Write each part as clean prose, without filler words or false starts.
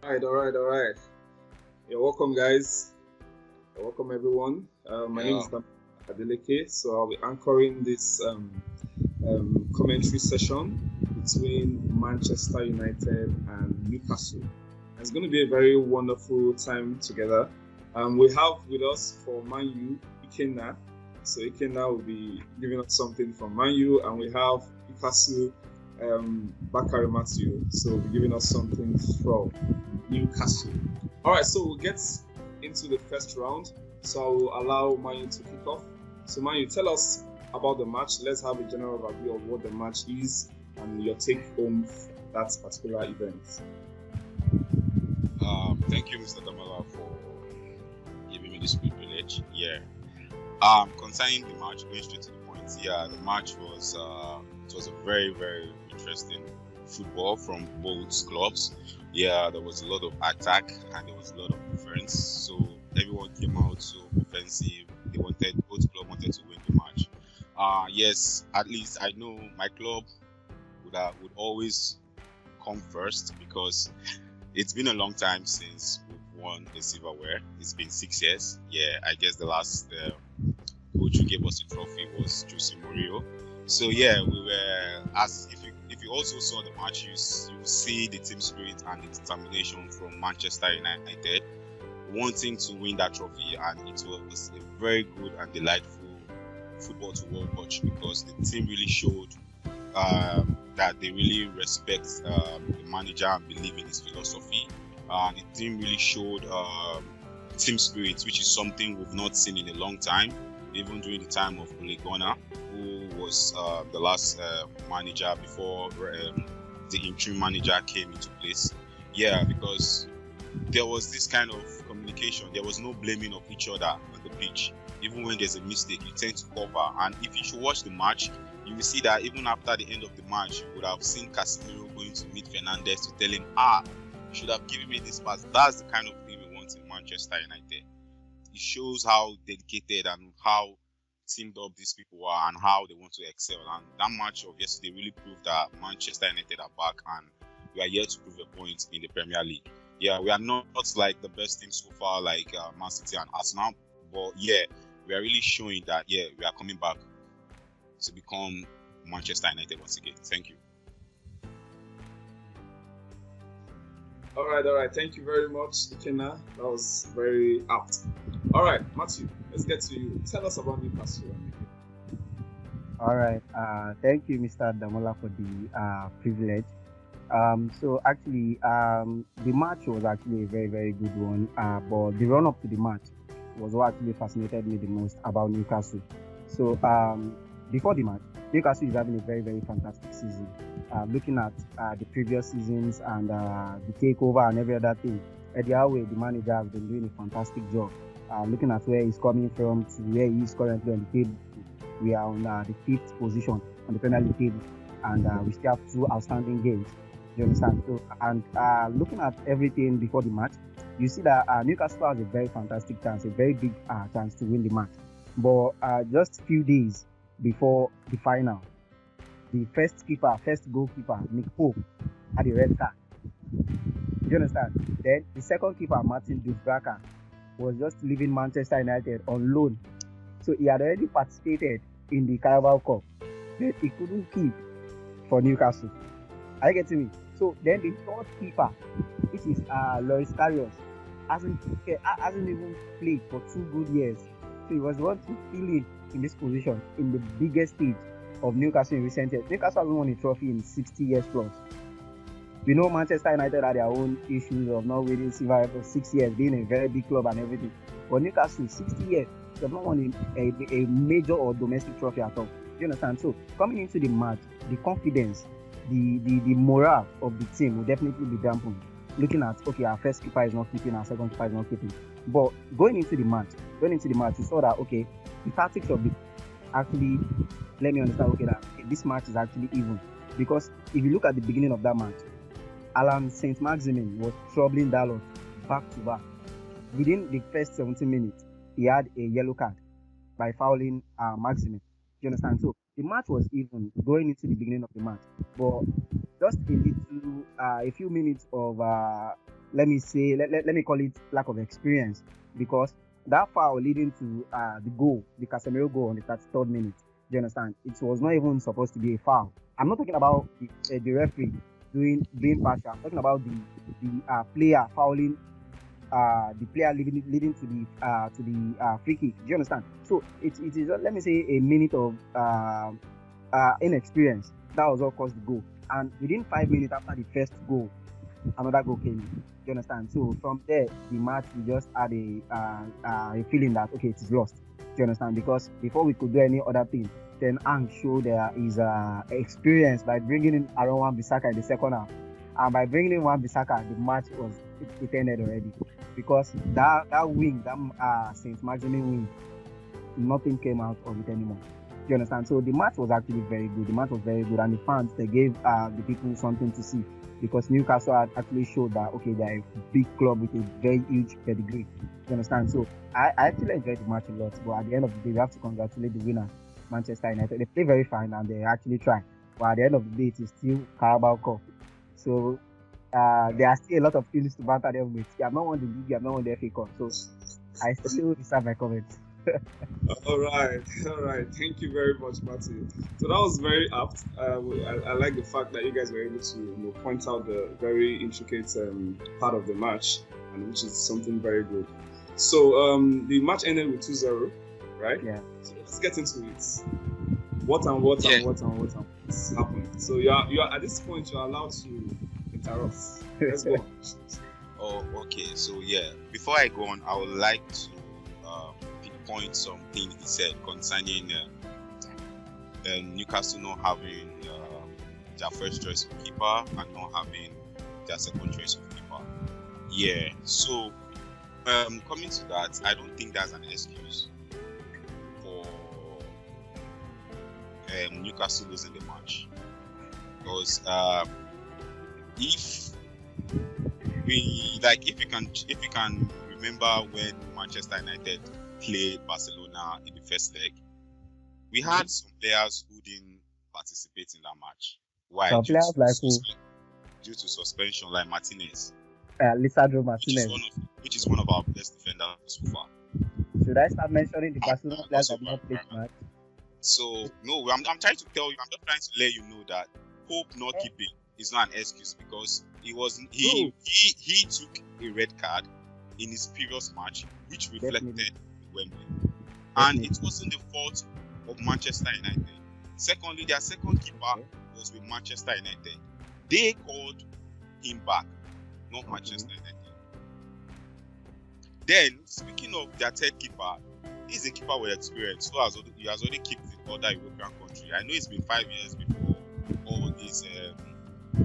All right. You're welcome, guys. You're welcome, everyone. My name Yeah. is Adeleke, so I'll be anchoring this commentary session between Manchester United and Newcastle. It's going to be a very wonderful time together. We have with us for Manu Ikenna. So Ikenna will be giving us something from Manu, and we have Newcastle Bakary Matthew. So we'll be giving us something from Newcastle. All right, so we'll get into the first round. So I will allow Manu to kick off. So Manu, tell us about the match. Let's have a general overview of what the match is and your take home that particular event. Thank you, Mr. Damala, for giving me this privilege. Yeah. Concerning the match, going straight to the point. Yeah, the match was it was a very, very interesting football from both clubs. Yeah, there was a lot of attack and there was a lot of defense. So everyone came out so offensive. Both club wanted to win the match. Yes, at least I know my club would always come first because it's been a long time since we've won the silverware. It's been 6 years. Yeah, I guess the last coach who gave us the trophy was Jose Mourinho. So yeah, we were if you also saw the match, you see the team spirit and the determination from Manchester United wanting to win that trophy, and it was a very good and delightful football to watch because the team really showed that they really respect the manager and believe in his philosophy. The team really showed team spirit, which is something we've not seen in a long time, even during the time of Ole Gunnar, who was the last manager before the interim manager came into place. Yeah, because there was this kind of communication. There was no blaming of each other on the pitch. Even when there's a mistake, you tend to cover. And if you should watch the match, you will see that even after the end of the match, you would have seen Casemiro going to meet Fernandes to tell him, you should have given me this pass. That's the kind of thing we want in Manchester United. It shows how dedicated and how teamed up these people are and how they want to excel. And that match of yesterday really proved that Manchester United are back and we are here to prove a point in the Premier League. Yeah, we are not like the best team so far like Man City and Arsenal, but yeah, we are really showing that we are coming back to become Manchester United once again. Thank you. All right. Thank you very much, Ikenna. That was very apt. All right, Matthew, let's get to you. Tell us about Newcastle. All right. Thank you, Mr. Damola, for the privilege. So actually, the match was actually a very, very good one. But the run up to the match was what actually fascinated me the most about Newcastle. So before the match, Newcastle is having a very, very fantastic season. Looking at the previous seasons and the takeover and every other thing, Eddie Howe, the manager, has been doing a fantastic job. Looking at where he's coming from to where he is currently on the table, we are on the 5th position on the Premier League table, and we still have 2 outstanding games. You understand? So, and looking at everything before the match, you see that Newcastle has a very fantastic chance, a very big chance to win the match. But just a few days before the final, the first goalkeeper, Nick Pope, had a red card. You understand? Then the second keeper, Martin Dusbraka, was just leaving Manchester United on loan. So he had already participated in the Carabao Cup, but he couldn't keep for Newcastle. Are you getting me? So then the third keeper, which is Loris Karius, hasn't even played for 2 good years. So he was the one to fill in this position in the biggest stage of Newcastle in recent years. Newcastle hasn't won a trophy in 60 years plus. We know Manchester United had their own issues of not winning silver for 6 years, being a very big club and everything. But Newcastle, 60 years, they have not won a major or domestic trophy at all. You understand? So coming into the match, the confidence, the morale of the team will definitely be dampened. Looking at, okay, our first keeper is not keeping, our second keeper is not keeping. But going into the match, you saw that, okay, the tactics of the actually let me understand, okay, that this match is actually even. Because if you look at the beginning of that match, Alan St. Maximin was troubling Dalot back to back. Within the first 17 minutes, he had a yellow card by fouling Maximin. You understand? So the match was even going into the beginning of the match, but just a few minutes of let me say, let me call it lack of experience, because that foul leading to the goal, the Casemiro goal on the 33rd minute, do you understand? It was not even supposed to be a foul. I'm not talking about the referee being partial. I'm talking about the player fouling the player leading to the free kick. Do you understand? So it is, let me say, a minute of inexperience. That was what caused the goal. And within 5 minutes after the first goal, another goal came in. Do you understand? So from there, the match, we just had a feeling that, okay, it is lost. Do you understand? Because before we could do any other thing, then Ang showed his experience by bringing in Aaron Wan-Bissaka in the second half. And by bringing in Wan-Bissaka, the match it ended already. Because that wing, that Saint Maximin wing, nothing came out of it anymore. Do you understand? So the match was actually very good. The match was very good, and the fans, they gave the people something to see, because Newcastle had actually showed that, okay, they're a big club with a very huge pedigree. Do you understand? So I actually enjoyed the match a lot. But at the end of the day, we have to congratulate the winner, Manchester United. They play very fine and they actually try. But at the end of the day, it is still Carabao Cup. So there are still a lot of things to banter them with. You have not won the league, you have not won the FA Cup. So I still deserve my comments. All right. Thank you very much, Matthew. So that was very apt. I like the fact that you guys were able to point out the very intricate part of the match, and which is something very good. So the match ended with 2-0, right? Yeah. So let's get into it. What happened? So you are at this point, you're allowed to interrupt. Let's go on. Oh, okay. So yeah, before I go on, I would like to pinpoint some things he said concerning Newcastle not having their first choice of keeper and not having their second choice of keeper. Yeah. So coming to that, I don't think that's an excuse for Newcastle losing the match, because if you can remember when Manchester United played Barcelona in the first leg, we had some players who didn't participate in that match. Why? Some players like who? Due to suspension, like Martinez. Lisandro Martinez. Which is one of our best defenders so far. Should I start mentioning the Barcelona players that did not play match? So no, I'm trying to tell you. I'm just trying to let you know that Pope not keeping is not an excuse, because he took a red card in his previous match, which reflected in Wembley, and it wasn't the fault of Manchester United. Secondly, their second keeper was with Manchester United. They called him back, not Manchester United. Then, speaking of their third keeper, he's a keeper with experience, so he has already kept in other European country. I know it's been 5 years before all this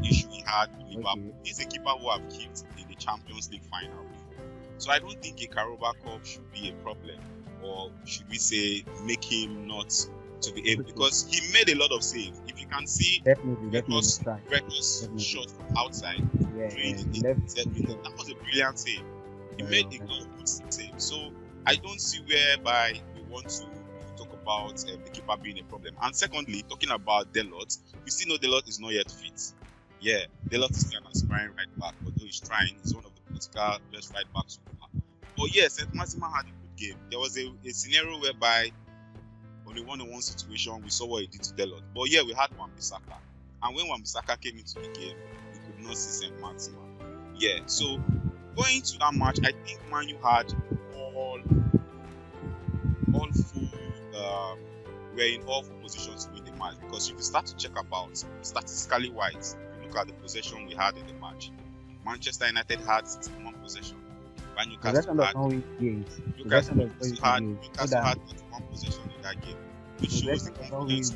issue he had with Liverpool. He's a keeper who have kept in the Champions League final before. So I don't think a Carabao Cup should be a problem, or should we say make him not to be able, because he made a lot of saves. If you can see, Records shot from outside that was a brilliant save. He made a good save. So I don't see whereby we want to talk about the keeper being a problem. And secondly, talking about Delort, we still know Delort is not yet fit. Yeah, Delort is still an aspiring right back, although he's trying. He's one of the Portugal best right backs so far. But yeah, Saint Maximin had a good game. There was a scenario whereby on a one-on-one situation, we saw what he did to Delort. But yeah, we had Wan-Bissaka. And when Wan-Bissaka came into the game, we could not see Saint Maximin. Yeah, so going to that match, I think Manu had all full were in all four positions to win the match, because if you start to check about statistically wise, if you look at the possession we had in the match, Manchester United had 61 possession, while Newcastle had 31 possession in that game, which shows the confidence.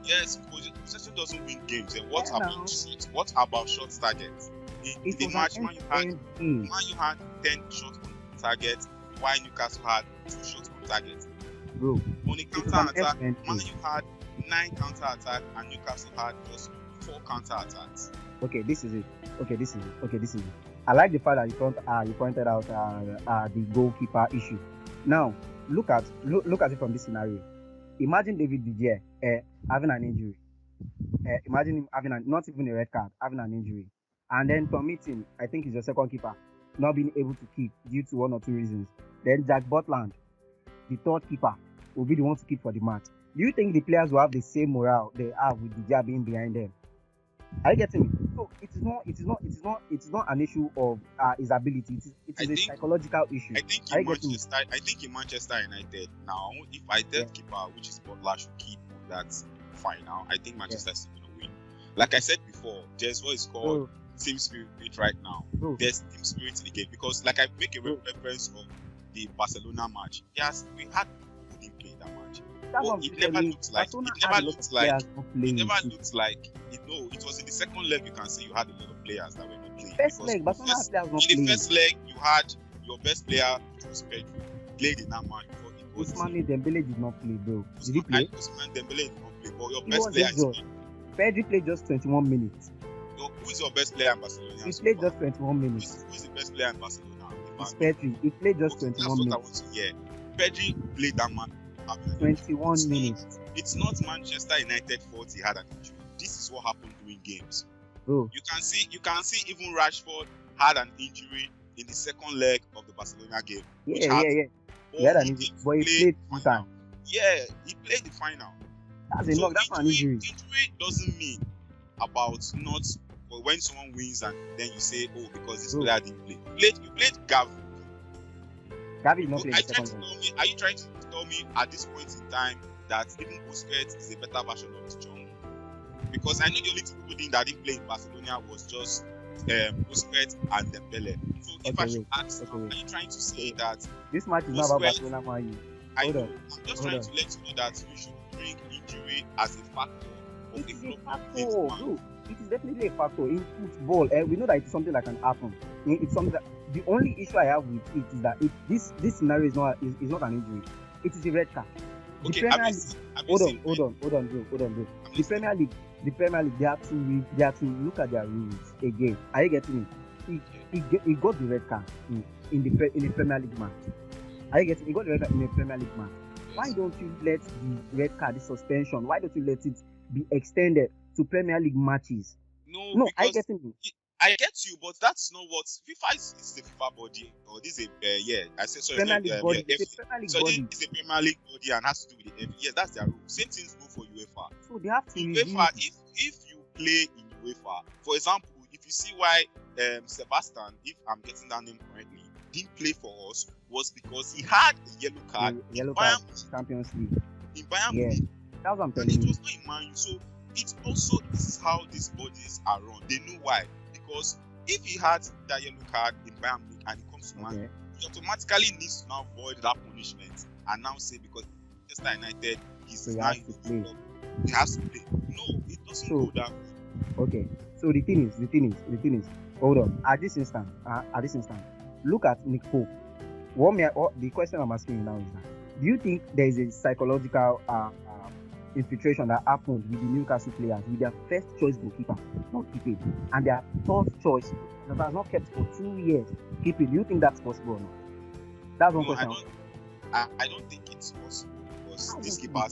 Yes, possession doesn't win games. And what about shots? What about shot targets? In the match, Man U had 10 shots on target, while Newcastle had 2 shots on target. Bro, on a counter attack, Man U had 9 counter attacks, and Newcastle had just 4 counter attacks. Okay, this is it. I like the fact that you pointed out the goalkeeper issue. Now, look at it from this scenario. Imagine David De Gea having an injury. Imagine him having not even a red card, having an injury, and then committing, I think is your second keeper, not being able to keep due to one or two reasons. Then Jack Butland, the third keeper, will be the one to keep for the match. Do you think the players will have the same morale they have with the Dia being behind them? Are you getting me? So it is not an issue of his ability. It is a psychological issue. I think in Manchester United now, if I tell keeper, which is Butler, should keep on that final, I think Manchester is going to win. Like I said before, there's what is called team spirit right now. There's team spirit in the game because, like I make a reference of the Barcelona match. Yes, we had people who didn't play that match. It never looks like it was in the second leg. You can see you had a lot of players that were not playing. In the first leg, you had your best player, which was Pedro, played in that match before it was. Ousmane Dembele did not play, bro. Did he play? Ousmane Dembele did not play, but your best player is Pedro played just 21 minutes. Who is your best player in Barcelona? He played just 21 minutes. Who is the best player in Barcelona? It's Pedro. He played just 21 minutes. That's what I want to hear. Pedro played that match. 21 minutes. It's not Manchester United fault he had an injury. This is what happened during games. Bro. You can see even Rashford had an injury in the second leg of the Barcelona game. He had an injury, but he played full time. Yeah, he played the final. That's enough. That's an injury. Injury doesn't mean about not when someone wins and then you say, oh, because this player didn't play. You played Gavi. Gavi is not playing the second leg. Are you trying to tell me at this point in time that even Busquets is a better version of this John? Because I know the only two people that didn't play in Barcelona was just Busquets and Dembele. So if I should ask, are you trying to say that this match is not about Barcelona, Manu? I'm just trying to let you know that you should bring injury as a factor. It is a factor. No, it is definitely a factor in football. We know that it's something that can happen. It's something that the only issue I have with it is that this scenario is not an injury. It is a red card. Okay, Hold on, bro. The Premier League, they have to look at their rules again. Are you getting me? He got the red card in the Premier League match. Are you getting? He got the red card in the Premier League match. Why don't you let the red card, the suspension? Why don't you let it be extended to Premier League matches? No, are you getting me? I get you, but that is not what FIFA is. The FIFA body, or this is I said sorry. Premier League body. It's a Premier League body and has to do with the FA. Yes, that's their rule. Same things go for UEFA. So they have to. UEFA, if you play in UEFA, for example, if you see why Sebastian, if I'm getting that name correctly, didn't play for us was because he had a yellow card. Champions League. In Bayern Munich. That's what I'm telling you. It was not in Manu. So it also is how these bodies are run. They know why. Because if he had that yellow card in Bayern Munich and it comes to Man, he automatically needs to now void that punishment and now say because Manchester United is now in the club, he has to play. No, it doesn't go that way. Okay. So the thing is, hold on. At this instant, look at Nick Pope. The question I'm asking you now is that: do you think there is a psychological infiltration that happened with the Newcastle players with their first choice goalkeeper not keeping and their third choice that has not kept for 2 years keeping? Do you think that's possible or not? That's one question. I don't think it's possible because this keeper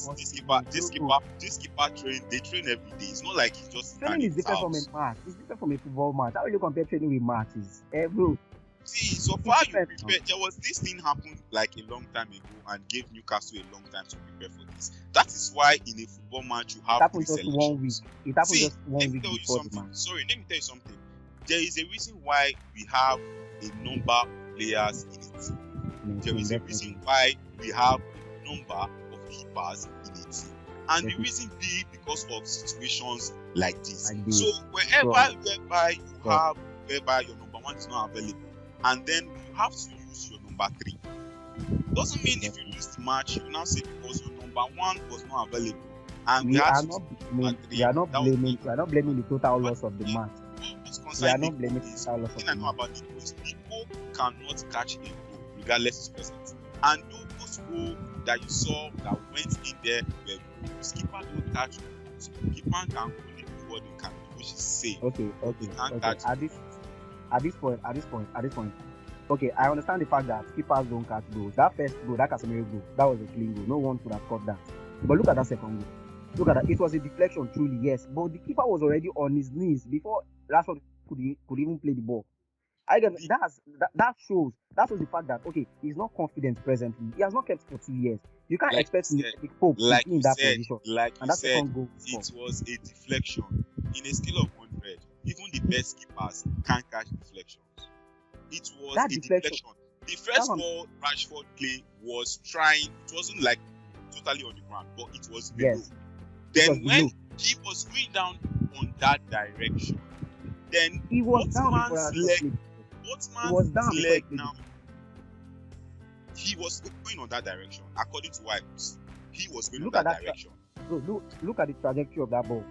train every day. It's not like he's just training is different from a match. It's different from a football match. How will you compare training with matches? Bro. See, so far you prepared. There was this thing happened like a long time ago and gave Newcastle a long time to prepare for this. That is why in a football match you have three selections. It happened just 1 week before the match. Sorry, let me tell you something. There is a reason why we have a number of players in it. There is a reason why we have a number of keepers in it. And the reason being because of situations like this. So whereby your number one is not available, and then you have to use your number 3. Doesn't mean if you lose the match, you now say because your number 1 was not available. And we are not blaming the total loss of the match. We are not blaming the total loss of the match. I know about it was people cannot catch a goal regardless of presence. And those goals that you saw that went in there were skipper don't catch goals. Keeper can only do what they can do, which is safe. Okay. At this point, okay, I understand the fact that keepers don't catch goals. That first goal, that Casemiro goal, that was a clean goal. No one could have caught that. But look at that second goal. Look at that. It was a deflection, truly, yes. But the keeper was already on his knees before Rashford could even play the ball. That shows the fact that okay, he's not confident presently. He has not kept for 2 years. You can't Like expect you Nick said, Pope to like be in you that said, position. like And you that said, second goal it was a deflection. In a scale of 100, even the best keepers can't catch deflections. It was That a deflection. deflection. The first one- ball Rashford played was trying. It wasn't like totally on the ground, but it was below. Yes. Then was when below. he was going down on that direction, then He was down before Botman's Rashford leg, played. He was Botman's down before he leg played. now. He was going on that direction, according to Wipes. He was going Look on at that that direction. Bro, look at the trajectory of that ball.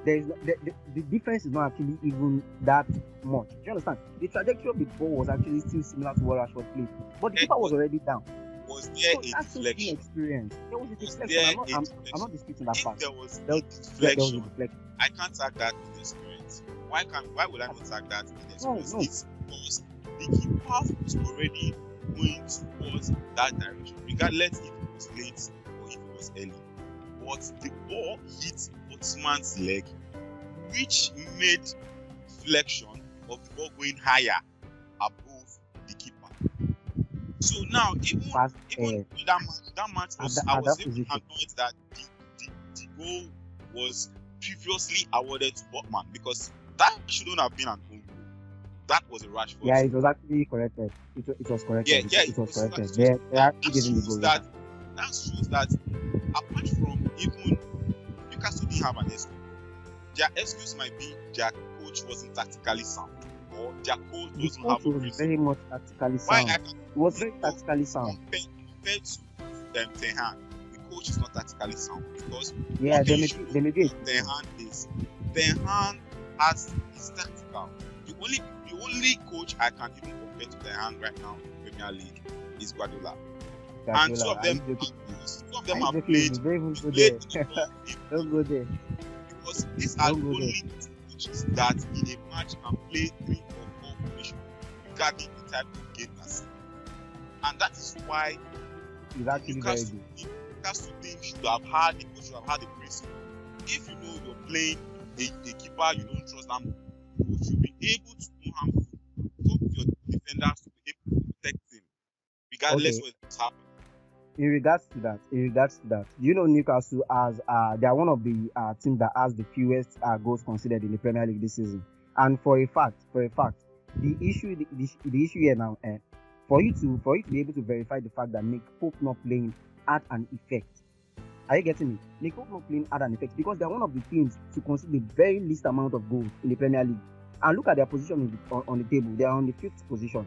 There is the difference is not actually even that much. Do you understand? The trajectory of the ball was actually still similar to what Rashford played, but the keeper was already down. Was there So a that's just deflection? experience. There was a Was deflection. there I'm not, a I'm, deflection? I'm not disputing that If fact. there was There a was a deflection, deflection. I can't tag that inexperience. Why would I not tag that inexperience? No. It's because the keeper was already going towards that direction, regardless if it was late or if it was early. But the ball hit Botman's leg, which made deflection of the ball going higher above the keeper. So now, even that match was, I was even annoyed that the goal was previously awarded to Botman, because that shouldn't have been an own goal. That was a Rashford. Yeah, it was actually corrected. It was corrected. Yeah, it was corrected. That They actually giving the goal. that shows that apart from even Newcastle didn't have an excuse. Their excuse might be their coach wasn't tactically sound, or their coach doesn't have a reason. Very much tactically sound. It was very tactically sound. Compared to Ten Hag, the coach is not tactically sound, because yeah, they may be. Ten Hag is tactical. The only coach I can even compare to Ten Hag right now in the Premier League is Guardiola. And two of them have played. Don't go there. Because these are the only coaches that in a match can play 3 or 4 formations regarding the type of game that's in. And that is why Newcastle team should have had a principle. If you know you're playing a keeper you don't trust them, you should be able to do harmful. Talk to your defenders to be able to protect him, regardless of what's happening. In regards to that, you know Newcastle they are one of the teams that has the fewest goals conceded in the Premier League this season. And for a fact, the issue here now, for you to be able to verify the fact that Nick Pope not playing had an effect. Are you getting me? Nick Pope not playing had an effect because they are one of the teams to concede the very least amount of goals in the Premier League. And look at their position on the table. They are on the 5th position.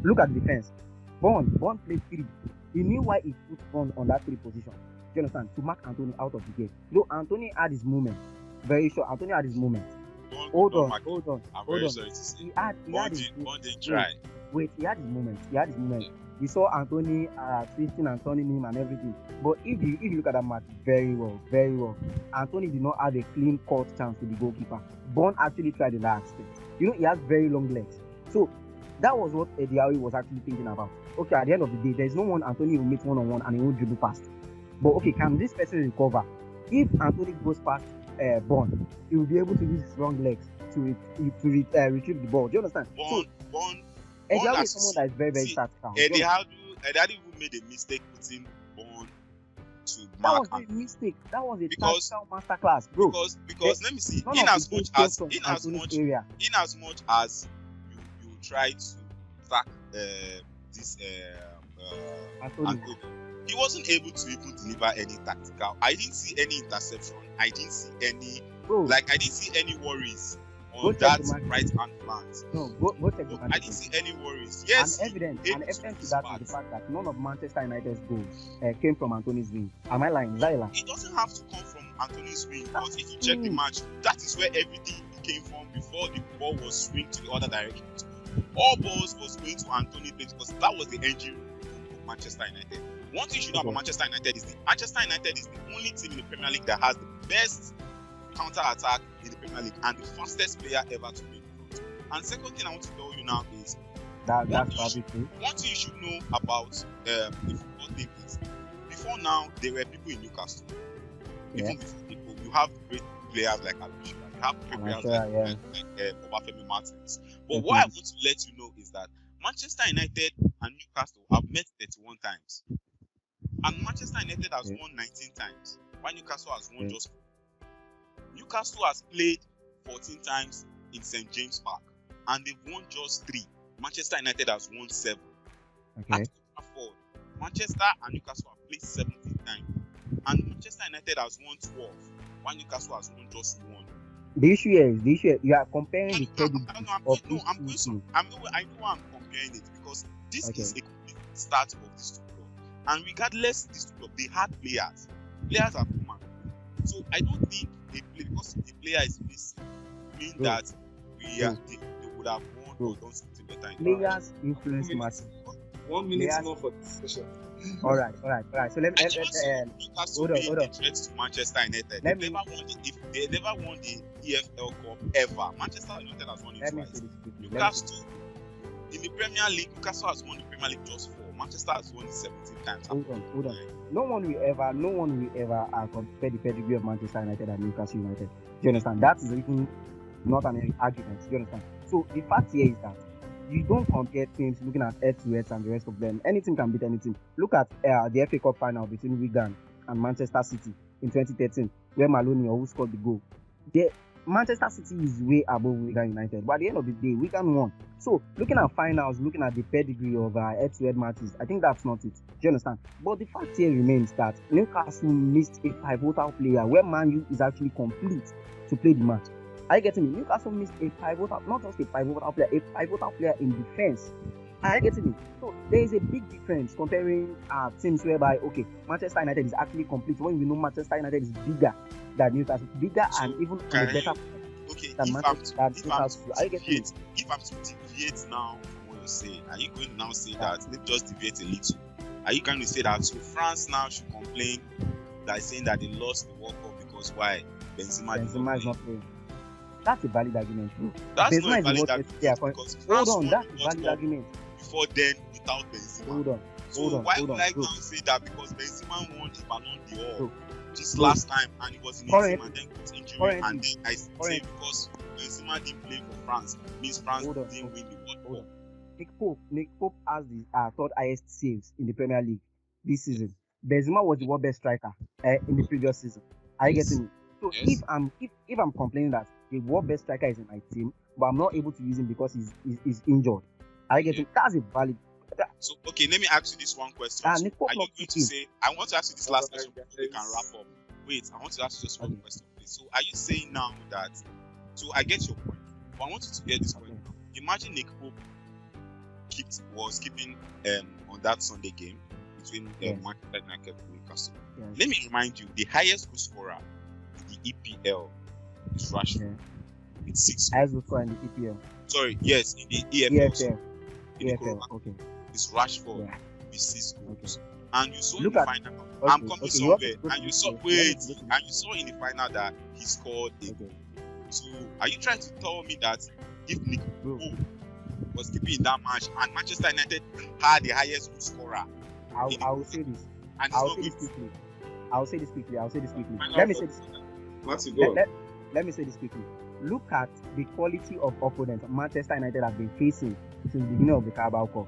Look at the defense. Bond played 3. He knew why he put on that 3 position. Do you understand? To mark Anthony out of the game. Though Anthony had his moment. Very sure. Anthony had his moment. Hold on. I'm very sorry to say. He had his try. Wait, he had his moment. Yeah. We saw Anthony twisting and turning him and everything. But if you look at that match very well. Anthony did not have a clean cut chance to the goalkeeper. Bond actually tried in that aspect. You know, he has very long legs. So that was what Eddie Howe was actually thinking about. Okay, at the end of the day, there's no one Anthony will meet one-on-one and he won't dribble past. But okay, can this person recover? If Anthony goes past Bond, he will be able to use his long legs to retrieve the ball. Do you understand? Eddie Howe is someone that is very, very tactical. Eddie Howe even made a mistake putting Bond to mark. That was a mistake. That was a tactical masterclass, bro. Because let me see. In as much as you try to track this Anthony, he wasn't able to even deliver any tactical. I didn't see any interception. I didn't see any I didn't see any worries on that right hand flank. No, go check the I didn't see any worries. Yes, and evidence to that is the fact that none of Manchester United's goals came from Anthony's wing. Am I lying? It doesn't have to come from Anthony's wing, because if you check the match, that is where everything came from before the ball was swinged to the other direction. All balls was going to Anthony because that was the engine of Manchester United. One thing you should know about Manchester United is Manchester United is the only team in the Premier League that has the best counter-attack in the Premier League and the fastest player ever to make it. And second thing I want to tell you now is that's probably true. One thing you should know about the football thing is before now there were people in Newcastle. Even before people, you have great players like Aloysius. We have great players like Obafemi Martins. But what I want to let you know is that Manchester United and Newcastle have met 31 times. And Manchester United has won 19 times, while Newcastle has won just 4. Newcastle has played 14 times in St. James Park, and they've won just 3. Manchester United has won 7. At Old Trafford, Manchester and Newcastle have played 17 times, and Manchester United has won 12, while Newcastle has won just 1. The issue is you are comparing the pedigree I know why I'm comparing it, because this is a complete start of these two clubs, and regardless of these two clubs, they had players are come and go. So I don't think because the player is missing mean that they would have won or done something better. Players influence matters. 1 minute more for this session. All right. So let me hold on. To Manchester United. They never won the EFL Cup ever. Manchester United has won it twice. Newcastle in the Premier League, Newcastle has won the Premier League just 4. Manchester has won it 17 times. Hold on. No one will ever compare the pedigree of Manchester United and Newcastle United. Do you understand? That is even not an argument. Do you understand? So the fact here is that you don't compare teams looking at head-to-heads and the rest of them. Anything can beat anything. Look at the FA Cup final between Wigan and Manchester City in 2013, where Manu who scored the goal. Manchester City is way above Wigan United, but at the end of the day, Wigan won. So looking at finals, looking at the pedigree of head-to-head matches, I think that's not it. Do you understand? But the fact here remains that Newcastle missed a pivotal player where Manu is actually complete to play the match. Are you getting me? Newcastle missed a pivotal, not just a pivotal player in defense. Are you getting me? So there is a big difference comparing teams whereby Manchester United is actually complete when we know Manchester United is bigger than Newcastle, and even on a better than Newcastle. Are you getting me? If I'm to deviate now from what you say, are you going to now say that let's just deviate a little? Are you going to say that so France now should complain by saying that they lost the World Cup because why Benzema is not playing? That's a valid argument. That's not a valid argument because hold on, that's a valid argument. Before then, without Benzema. Hold on. Why would I now say that because Benzema won the Ballon d'Or this last time and it was in his team and then got injury and then I say because Benzema didn't play for France means France didn't win the World Cup. Nick Pope has the third highest saves in the Premier League this season. Benzema was the world best striker in the previous season. Are you getting me? So if I'm complaining that the world best striker is in my team, but I'm not able to use him because he's injured, I get it. That's a valid. So let me ask you this one question. Are you going to say? I want to ask you this last question before we can wrap up. Wait, I want to ask you just one question, please. So are you saying now that? So I get your point, but I want you to get this point now. Imagine Nick Pope was keeping on that Sunday game between Manchester United and Newcastle. Yes. Let me remind you, the highest goal scorer in the EPL is Rashford with 6 goals. Highest goal scorer in the EPL. Sorry, yes, in the EFL. EFL. It's Rashford with 6 goals. And you saw in the final. I'm coming somewhere. And you saw in the final that he scored a goal. So are you trying to tell me that if Nick Pope was keeping in that match and Manchester United had the highest goal scorer? I will say this. And I'll say this quickly. Let me say this. Let me say this quickly. Look at the quality of opponents Manchester United have been facing since the beginning of the Carabao Cup.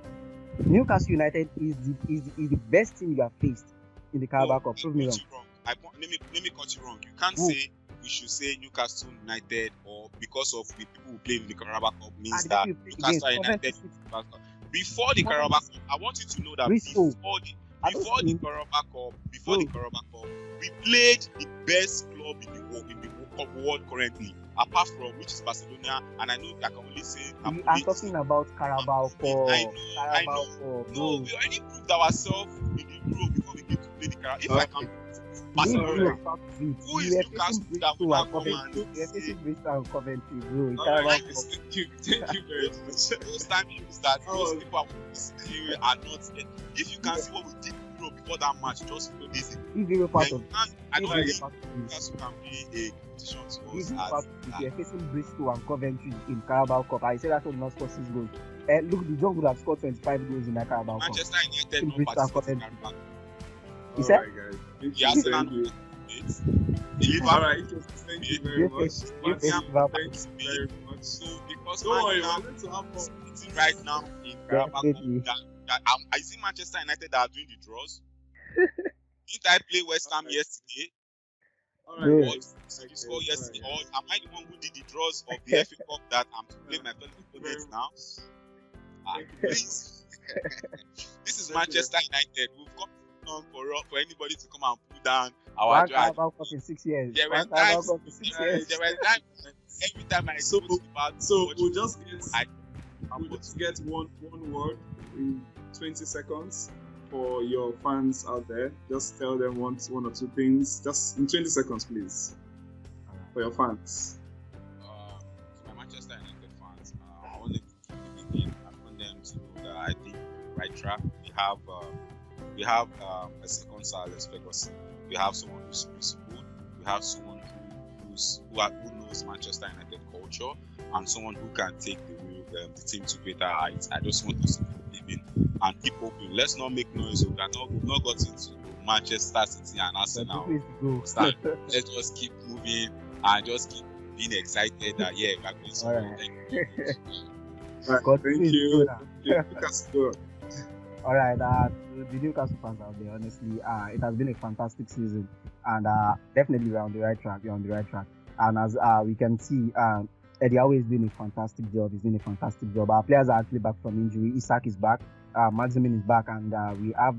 Newcastle United is the best team you have faced in the Carabao Cup. Prove me wrong. Let me cut you wrong. You can't say we should say Newcastle United or because of the people who play in the Carabao Cup means that Newcastle United. Before the Carabao Cup, I want you to know that before the Carabao Cup, we played the best club in the world currently, apart from which is Barcelona, and I know I can only say. We are talking about Carabao Cup. I know. No, we already proved ourselves in the Euro before we came to play the Carabao. If I can. Barcelona. Who is Newcastle that will not come and say? Coventry, bro. Thank you very much. Those times that those people are not. If you can see what we did before that match, just know this. I don't think Newcastle can be a competition to us. If you're facing Bristol and Coventry in Carabao Cup, I say that's what not score 6 goals. Look, the John would have scored 25 goals in that Carabao Cup. Manchester United no participate in Carabao. You said? mates. All right, thank you very much. If it's Thank you very much. So because Don't worry, Man we're going to have more. sitting right now in Carabao, Definitely. I see Manchester United that are doing the draws. Didn't I play West Ham yesterday? All Good. right, Or guys. you score yesterday? All Or right. am I the one who did the draws of the FA Cup that I'm to play my fellow opponents now? Thank you very Please. This is Thank you Manchester United. We've come on for anybody to come and pull down our One drag. Carabao Cup in 6 years. There were One Carabao times, Cup in 6 years. there were times every time I So- go to the bathroom, So watch we'll just get I'm we'll just get one word in 20 seconds for your fans out there. Just tell them one or two things. Just in 20 seconds, please, for your fans. to my Manchester United fans, I want them to keep believing. I want them to know that I think we're right track. We have a second Sir Alex Ferguson. We have someone who's principled. We have someone who knows Manchester United culture, and someone who can take the team to greater heights. I just want us to keep believing and keep hoping. Let's not make noise. We've not got into Manchester City and Arsenal. Let's just keep moving and just keep being excited that we're going to All right. Thank you very much. All right, God thank please you. do Newcastle. All right, to the Newcastle fans out there, honestly, it has been a fantastic season, and definitely we're on the right track. And as we can see, Eddie Howe is doing a fantastic job. He's doing a fantastic job. Our players are actually back from injury. Isak is back. Maximin is back, and we have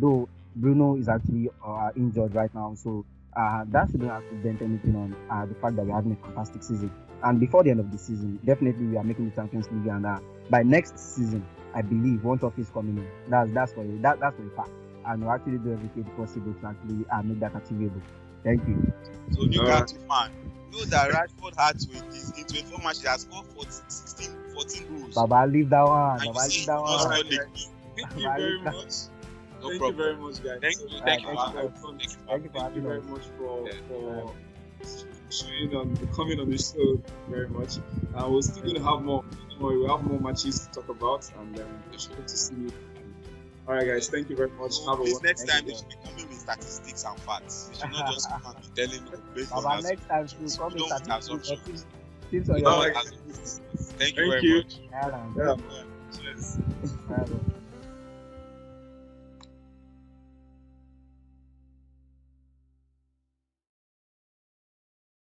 though Bruno is actually injured right now, so that shouldn't have to dent anything on the fact that we're having a fantastic season. And before the end of the season, definitely we are making the Champions League, and by next season, I believe one trophy is coming in. That's for a fact, and we'll actually do everything possible to actually make that achievable. Thank you. So Newcastle fan, know that Rashford had 24 matches. He has scored 14 goals. Baba, leave that one. And you Baba, see, leave that he one. lost Alright, all the guys. Thank you very much. No Thank problem. you very much, guys. Thank you Thank for you. having Thank you for Thank you having very us. much for coming on the show very much. We're still going to have more. We'll have more matches to talk about, and we should hope to see you. All right, guys. Thank you very much. Have a Please, wonderful next time you. they should be coming with statistics and facts. They should not just come and be telling me based on Baba, us. next time We you come don't want in assumptions. teams on We your don't Alright. want assumptions. Thank you Thank very you. much. island. Yeah. Cheers. Bye.